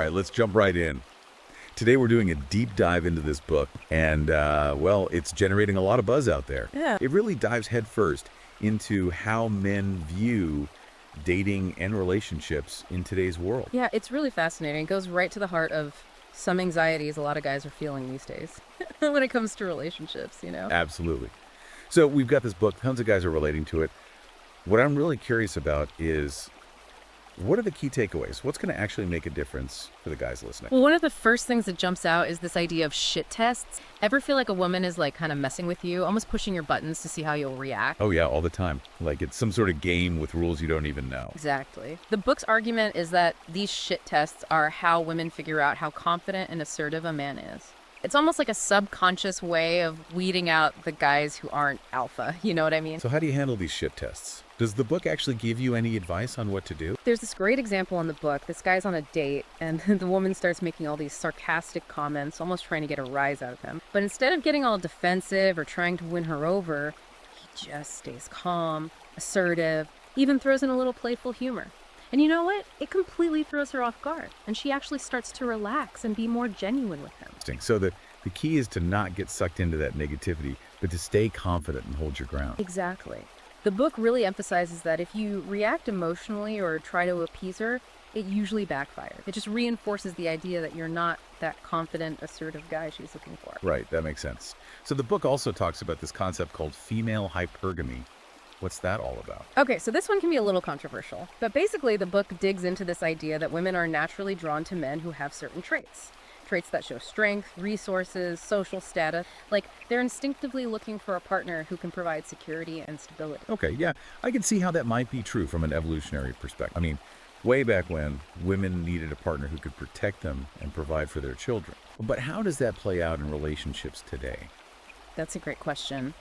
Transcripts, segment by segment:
right, let's jump right in. Today we're doing a deep dive into this book, and, well, it's generating a lot of buzz out there. Yeah. It really dives headfirst into how men view dating and relationships in today's world. Yeah, it's really fascinating. It goes right to the heart of some anxieties a lot of guys are feeling these days when it comes to relationships, you know? Absolutely. So we've got this book, tons of guys are relating to it. What I'm really curious about is, what are the key takeaways? What's going to actually make a difference for the guys listening? Well, one of the first things that jumps out is this idea of shit tests. Ever feel like a woman is like kind of messing with you, almost pushing your buttons to see how you'll react? Oh yeah, all the time. Like it's some sort of game with rules you don't even know. Exactly. The book's argument is that these shit tests are how women figure out how confident and assertive a man is. It's almost like a subconscious way of weeding out the guys who aren't alpha. You know what I mean? So how do you handle these shit tests? Does the book actually give you any advice on what to do? There's this great example in the book. This guy's on a date, and the woman starts making all these sarcastic comments, almost trying to get a rise out of him. But instead of getting all defensive or trying to win her over, he just stays calm, assertive, even throws in a little playful humor. And you know what? It completely throws her off guard, and she actually starts to relax and be more genuine with him. Interesting. So the key is to not get sucked into that negativity, but to stay confident and hold your ground. Exactly. The book really emphasizes that if you react emotionally or try to appease her, it usually backfires. It just reinforces the idea that you're not that confident, assertive guy she's looking for. Right, that makes sense. So the book also talks about this concept called female hypergamy. What's that all about? Okay, so this one can be a little controversial, but basically the book digs into this idea that women are naturally drawn to men who have certain traits. Traits that show strength, resources, social status. Like, they're instinctively looking for a partner who can provide security and stability. Okay, yeah, I can see how that might be true from an evolutionary perspective. I mean, way back when, women needed a partner who could protect them and provide for their children. But how does that play out in relationships today? That's a great question.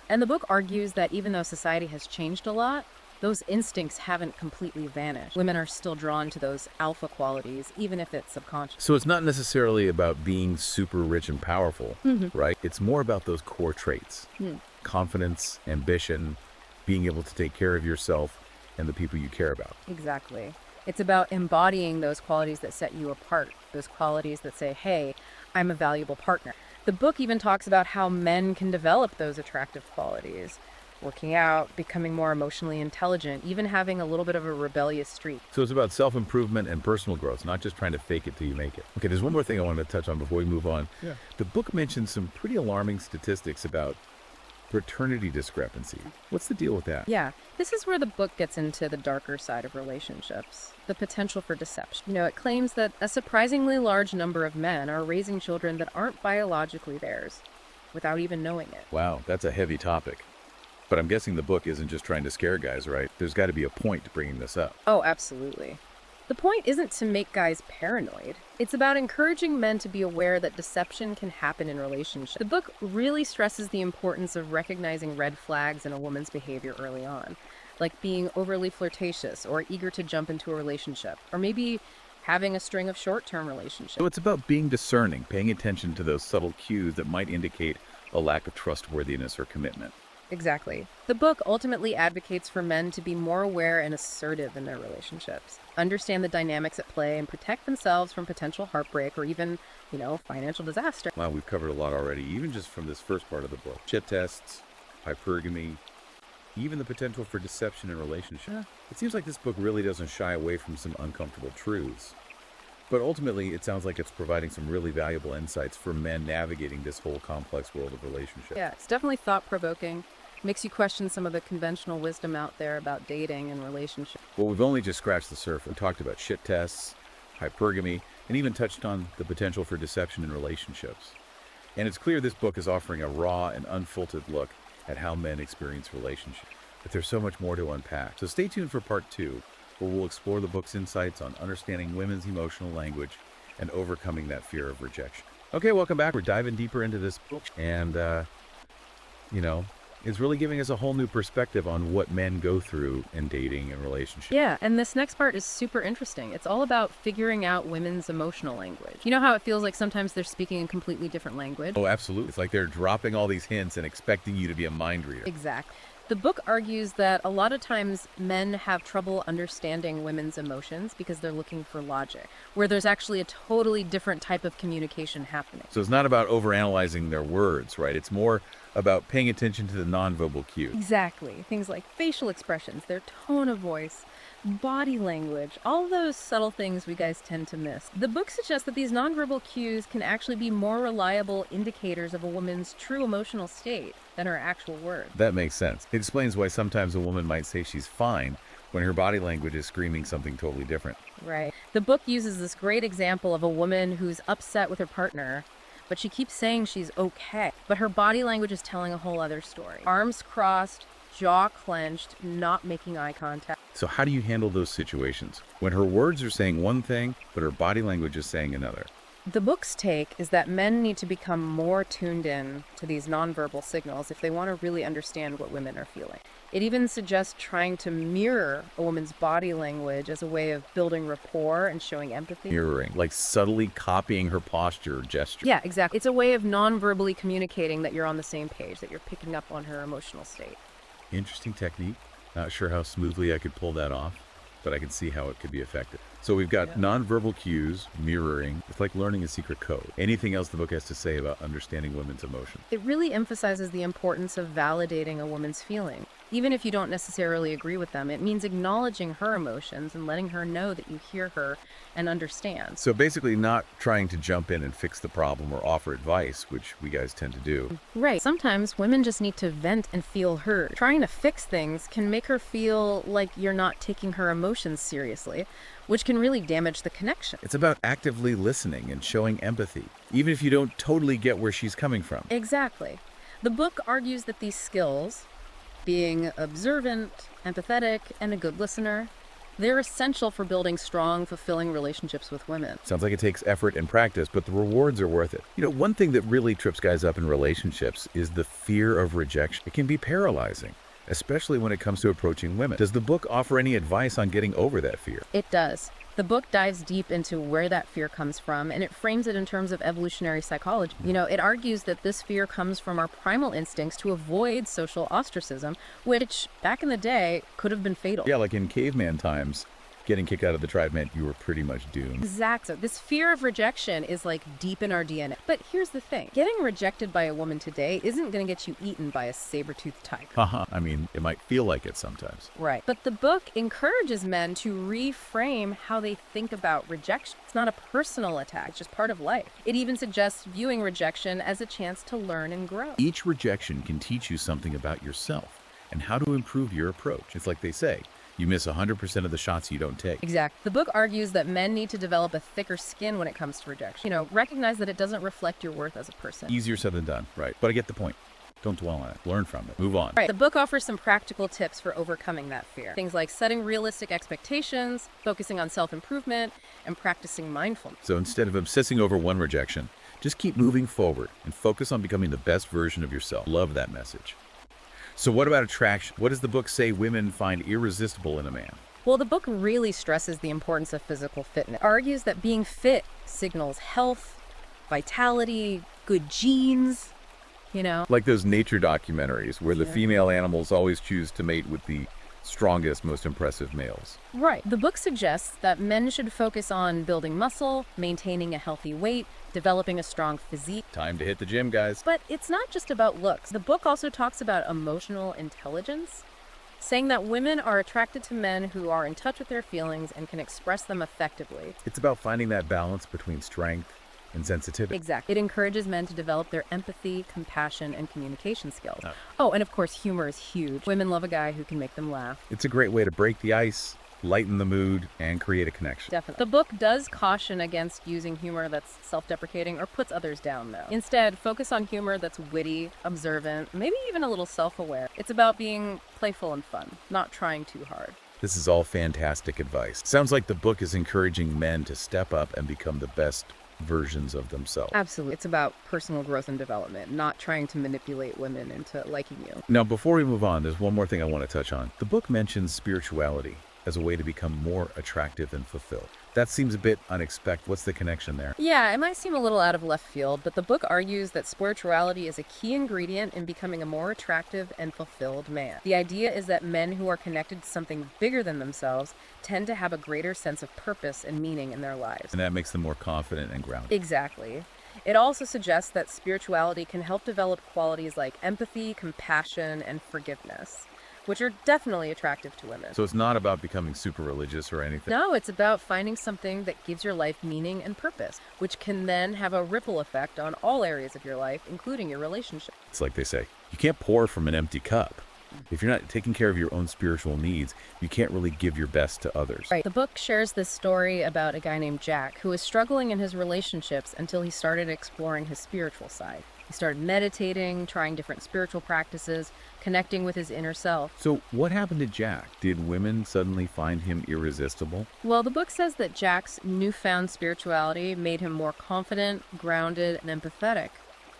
And the book argues that even though society has changed a lot, those instincts haven't completely vanished. Women are still drawn to those alpha qualities, even if it's subconscious. So it's not necessarily about being super rich and powerful, right? It's more about those core traits. Confidence, ambition, being able to take care of yourself and the people you care about. Exactly. It's about embodying those qualities that set you apart, those qualities that say, hey, I'm a valuable partner. The book even talks about how men can develop those attractive qualities. Working out, becoming more emotionally intelligent, even having a little bit of a rebellious streak. So it's about self-improvement and personal growth, not just trying to fake it till you make it. Okay, there's one more thing I wanted to touch on before we move on. Yeah. The book mentions some pretty alarming statistics about paternity discrepancy. What's the deal with that? Yeah, this is where the book gets into the darker side of relationships, the potential for deception. You know, it claims that a surprisingly large number of men are raising children that aren't biologically theirs, without even knowing it. Wow, that's a heavy topic. But I'm guessing the book isn't just trying to scare guys, right? There's got to be a point to bringing this up. Oh, absolutely. The point isn't to make guys paranoid. It's about encouraging men to be aware that deception can happen in relationships. The book really stresses the importance of recognizing red flags in a woman's behavior early on, like being overly flirtatious or eager to jump into a relationship, or maybe having a string of short-term relationships. So it's about being discerning, paying attention to those subtle cues that might indicate a lack of trustworthiness or commitment. Exactly. The book ultimately advocates for men to be more aware and assertive in their relationships, understand the dynamics at play, and protect themselves from potential heartbreak or even, financial disaster. Wow, we've covered a lot already, even just from this first part of the book. Shit tests, hypergamy, even the potential for deception in relationships. Yeah. It seems like this book really doesn't shy away from some uncomfortable truths. But ultimately, it sounds like it's providing some really valuable insights for men navigating this whole complex world of relationships. Yeah, it's definitely thought-provoking. Makes you question some of the conventional wisdom out there about dating and relationships. Well, we've only just scratched the surface. We talked about shit tests, hypergamy, and even touched on the potential for deception in relationships. And it's clear this book is offering a raw and unfiltered look at how men experience relationships. But there's so much more to unpack. So stay tuned for part 2, where we'll explore the book's insights on understanding women's emotional language and overcoming that fear of rejection. Okay, welcome back. We're diving deeper into this book, and, it's really giving us a whole new perspective on what men go through in dating and relationships. Yeah, and this next part is super interesting. It's all about figuring out women's emotional language. You know how it feels like sometimes they're speaking a completely different language? Oh, absolutely. It's like they're dropping all these hints and expecting you to be a mind reader. Exactly. The book argues that a lot of times men have trouble understanding women's emotions because they're looking for logic, where there's actually a totally different type of communication happening. So it's not about overanalyzing their words, right? It's more about paying attention to the nonverbal cues. Exactly. Things like facial expressions, their tone of voice, body language, all those subtle things we guys tend to miss. The book suggests that these nonverbal cues can actually be more reliable indicators of a woman's true emotional state than her actual words. That makes sense. It explains why sometimes a woman might say she's fine when her body language is screaming something totally different. Right. The book uses this great example of a woman who's upset with her partner, but she keeps saying she's okay. But her body language is telling a whole other story. Arms crossed, jaw clenched, not making eye contact. So how do you handle those situations when her words are saying one thing, but her body language is saying another? The book's take is that men need to become more tuned in to these nonverbal signals if they want to really understand what women are feeling. It even suggests trying to mirror a woman's body language as a way of building rapport and showing empathy. Mirroring, like subtly copying her posture or gesture. Yeah, exactly. It's a way of non-verbally communicating that you're on the same page, that you're picking up on her emotional state. Interesting technique. Not sure how smoothly I could pull that off, but I can see how it could be effective. So we've got nonverbal cues, mirroring. It's like learning a secret code. Anything else the book has to say about understanding women's emotions? It really emphasizes the importance of validating a woman's feeling. Even if you don't necessarily agree with them, it means acknowledging her emotions and letting her know that you hear her and understand. So basically not trying to jump in and fix the problem or offer advice, which we guys tend to do. Right. Sometimes women just need to vent and feel heard. Trying to fix things can make her feel like you're not taking her emotions seriously, which can really damage the connection. It's about actively listening and showing empathy, even if you don't totally get where she's coming from. Exactly. The book argues that these skills, being observant, empathetic, and a good listener, they're essential for building strong, fulfilling relationships with women. Sounds like it takes effort and practice, but the rewards are worth it. You know, one thing that really trips guys up in relationships is the fear of rejection. It can be paralyzing, especially when it comes to approaching women. Does the book offer any advice on getting over that fear? It does. The book dives deep into where that fear comes from, and it frames it in terms of evolutionary psychology. You know, it argues that this fear comes from our primal instincts to avoid social ostracism, which back in the day could have been fatal. Yeah, like in caveman times, getting kicked out of the tribe meant you were pretty much doomed. Exactly. This fear of rejection is like deep in our DNA. But here's the thing. Getting rejected by a woman today isn't going to get you eaten by a saber-toothed tiger. I mean, it might feel like it sometimes. Right. But the book encourages men to reframe how they think about rejection. It's not a personal attack, it's just part of life. It even suggests viewing rejection as a chance to learn and grow. Each rejection can teach you something about yourself and how to improve your approach. It's like they say, you miss 100% of the shots you don't take. Exactly. The book argues that men need to develop a thicker skin when it comes to rejection. You know, recognize that it doesn't reflect your worth as a person. Easier said than done, right? But I get the point. Don't dwell on it. Learn from it. Move on. Right. The book offers some practical tips for overcoming that fear. Things like setting realistic expectations, focusing on self-improvement, and practicing mindfulness. So instead of obsessing over one rejection, just keep moving forward and focus on becoming the best version of yourself. Love that message. So what about attraction? What does the book say women find irresistible in a man? Well, the book really stresses the importance of physical fitness. It argues that being fit signals health, vitality, good genes, you know. Like those nature documentaries where the female animals always choose to mate with the strongest, most impressive males. Right. The book suggests that men should focus on building muscle, maintaining a healthy weight, developing a strong physique. Time to hit the gym, guys. But it's not just about looks. The book also talks about emotional intelligence, saying that women are attracted to men who are in touch with their feelings and can express them effectively. It's about finding that balance between strength and sensitivity. Exactly. It encourages men to develop their empathy, compassion, and communication skills. Oh, and of course, humor is huge. Women love a guy who can make them laugh. It's a great way to break the ice, lighten the mood, and create a connection. Definitely. The book does caution against using humor that's self-deprecating or puts others down, though. Instead, focus on humor that's witty, observant, maybe even a little self-aware. It's about being playful and fun, not trying too hard. This is all fantastic advice. Sounds like the book is encouraging men to step up and become the best versions of themselves. Absolutely. It's about personal growth and development, not trying to manipulate women into liking you. Now, before we move on, there's one more thing I want to touch on. The book mentions spirituality. as a way to become more attractive and fulfilled. That seems a bit unexpected. What's the connection there? Yeah, it might seem a little out of left field, but the book argues that spirituality is a key ingredient in becoming a more attractive and fulfilled man. The idea is that men who are connected to something bigger than themselves tend to have a greater sense of purpose and meaning in their lives. And that makes them more confident and grounded. Exactly. It also suggests that spirituality can help develop qualities like empathy, compassion, and forgiveness, which are definitely attractive to women. So it's not about becoming super religious or anything. No, it's about finding something that gives your life meaning and purpose, which can then have a ripple effect on all areas of your life, including your relationship. It's like they say, you can't pour from an empty cup. If you're not taking care of your own spiritual needs, you can't really give your best to others. Right. The book shares this story about a guy named Jack who was struggling in his relationships until he started exploring his spiritual side. He started meditating, trying different spiritual practices, connecting with his inner self. So what happened to Jack? Did women suddenly find him irresistible? Well, the book says that Jack's newfound spirituality made him more confident, grounded, and empathetic,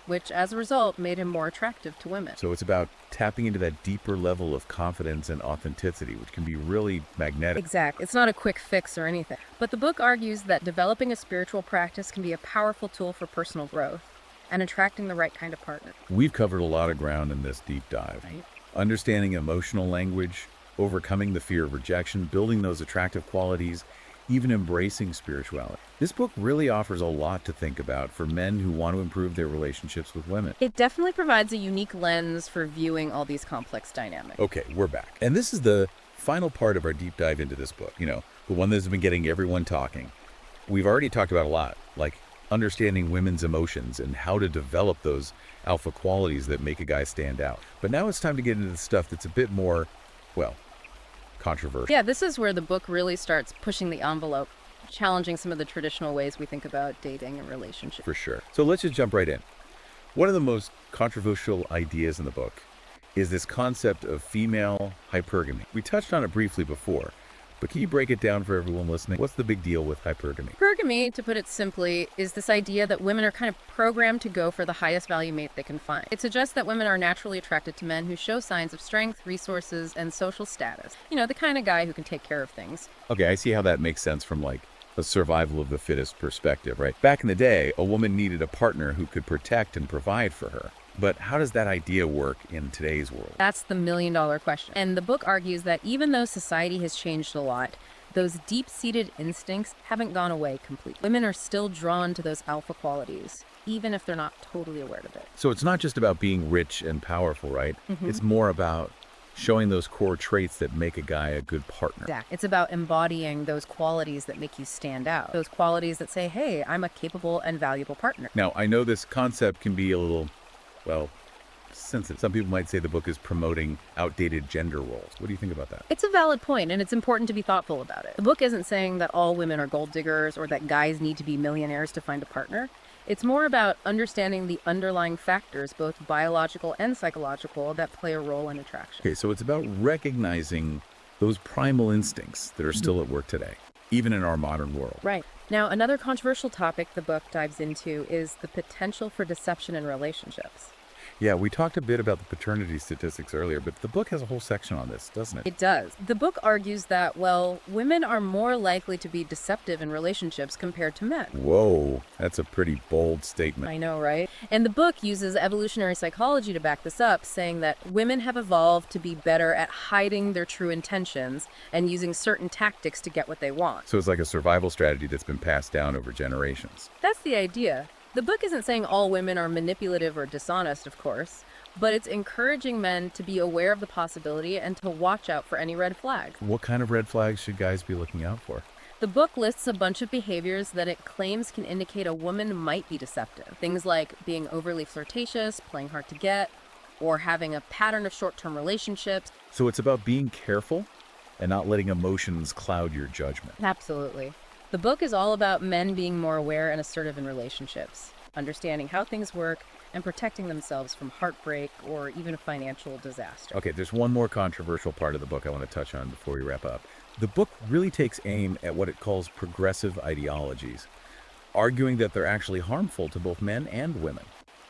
which as a result made him more attractive to women. So it's about tapping into that deeper level of confidence and authenticity, which can be really magnetic. Exactly. It's not a quick fix or anything. But the book argues that developing a spiritual practice can be a powerful tool for personal growth and attracting the right kind of partner. We've covered a lot of ground in this deep dive. Right. Understanding emotional language, overcoming the fear of rejection, building those attractive qualities, even embracing spirituality. This book really offers a lot to think about for men who want to improve their relationships with women. It definitely provides a unique lens for viewing all these complex dynamics. Okay, we're back. And this is the final part of our deep dive into this book, the one that's been getting everyone talking. We've already talked about a lot, like understanding women's emotions and how to develop those alpha qualities that make a guy stand out. But now it's time to get into the stuff that's a bit more, controversial. Yeah, this is where the book really starts pushing the envelope, challenging some of the traditional ways we think about dating and relationships. For sure. So let's just jump right in. One of the most controversial ideas in the book is this concept of female hypergamy. We touched on it briefly before, but can you break it down for everyone listening? What's the big deal with hypergamy? Hypergamy, to put it simply, is this idea that women are kind of programmed to go for the highest value mate they can find. It suggests that women are naturally attracted to men who show signs of strength, resources, and social status. The kind of guy who can take care of things. Okay, I see how that makes sense from a survival of the fittest perspective, right? Back in the day, a woman needed a partner who could protect and provide for her. But how does that idea work in today's world? That's the million-dollar question. And the book argues that even though society has changed a lot, those deep-seated instincts haven't gone away completely. Women are still drawn to those alpha qualities, even if they're not totally aware of it. So it's not just about being rich and powerful, right? It's more about showing those core traits that make a guy a good partner. Exactly. It's about embodying those qualities that make you stand out. Those qualities that say, hey, I'm a capable and valuable partner. Now, I know this concept can be a little, sensitive. Some people might say the book is promoting outdated gender roles. What do you think about that? It's a valid point, and it's important to be thoughtful about it. The book isn't saying that all women are gold diggers or that guys need to be millionaires to find a partner. It's more about understanding the underlying factors, both biological and psychological, that play a role in attraction. Okay, so it's about recognizing those primal instincts that are still at work today, even in our modern world. Right. Now, another controversial topic the book dives into is the potential for deception in relationships. Yeah, we talked a bit about the paternity statistics earlier, but the book has a whole section on this, doesn't it? It does. The book argues that, women are more likely to be deceptive in relationships compared to men. Whoa, that's a pretty bold statement. I know, right? And the book uses evolutionary psychology to back this up, saying that women have evolved to be better at hiding their true intentions and using certain tactics to get what they want. So it's like a survival strategy that's been passed down over generations. That's the idea. The book isn't saying all women are manipulative or dishonest, of course, but it's encouraging men to be aware of the possibility and to watch out for any red flags. What kind of red flags should guys be looking out for? The book lists a bunch of behaviors that it claims can indicate a woman might be deceptive. Things like being overly flirtatious, playing hard to get, or having a pattern of short-term relationships. So it's about being careful and not letting emotions cloud your judgment. Absolutely. The book is all about men being more aware and assertive in relationships, understanding how things work, and protecting themselves from heartbreak or even financial disaster. Okay, there's one more controversial part of the book I want to touch on before we wrap up. The book really takes aim at what it calls progressive ideologies, arguing that they're actually harmful to both men and women.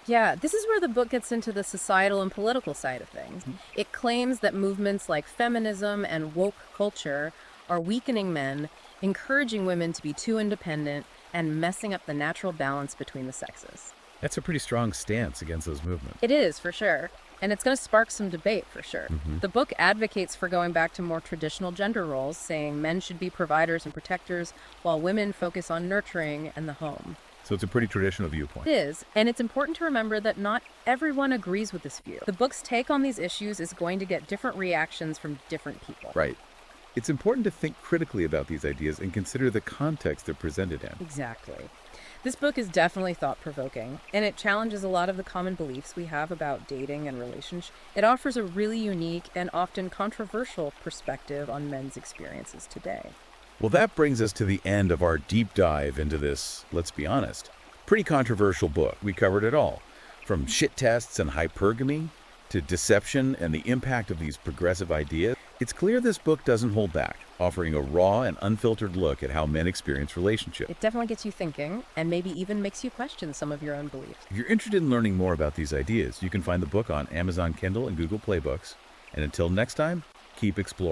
Yeah, this is where the book gets into the societal and political side of things. It claims that movements like feminism and woke culture are weakening men, encouraging women to be too independent, and messing up the natural balance between the sexes. That's a pretty strong stance against those movements. It is, for sure. And it's going to spark some debate, for sure. The book advocates for going back to more traditional gender roles, saying men should be providers and protectors, while women focus on nurturing and the home. So it's a pretty traditional viewpoint. It is, and it's important to remember that not everyone agrees with this view. The book's take on these issues is going to get different reactions from different people. Right. It's important to think critically about these ideas and consider the context they're presented in. Exactly. This book is definitely thought-provoking, and it challenges a lot of the common beliefs we have about dating and relationships. It offers a really unique and often controversial perspective on men's experiences today. Well, that brings us to the end of our deep dive into this, let's be honest, pretty controversial book. We covered it all, from shit tests and hypergamy to deception and the impact of these progressive ideas. It's clear this book doesn't hold back, offering a raw and unfiltered look at how men experience relationships. It definitely gets you thinking, and maybe even makes you question some of your own beliefs. If you're interested in learning more about these ideas, you can find the book on Amazon Kindle and Google Play Books. And until next time, keep exploring.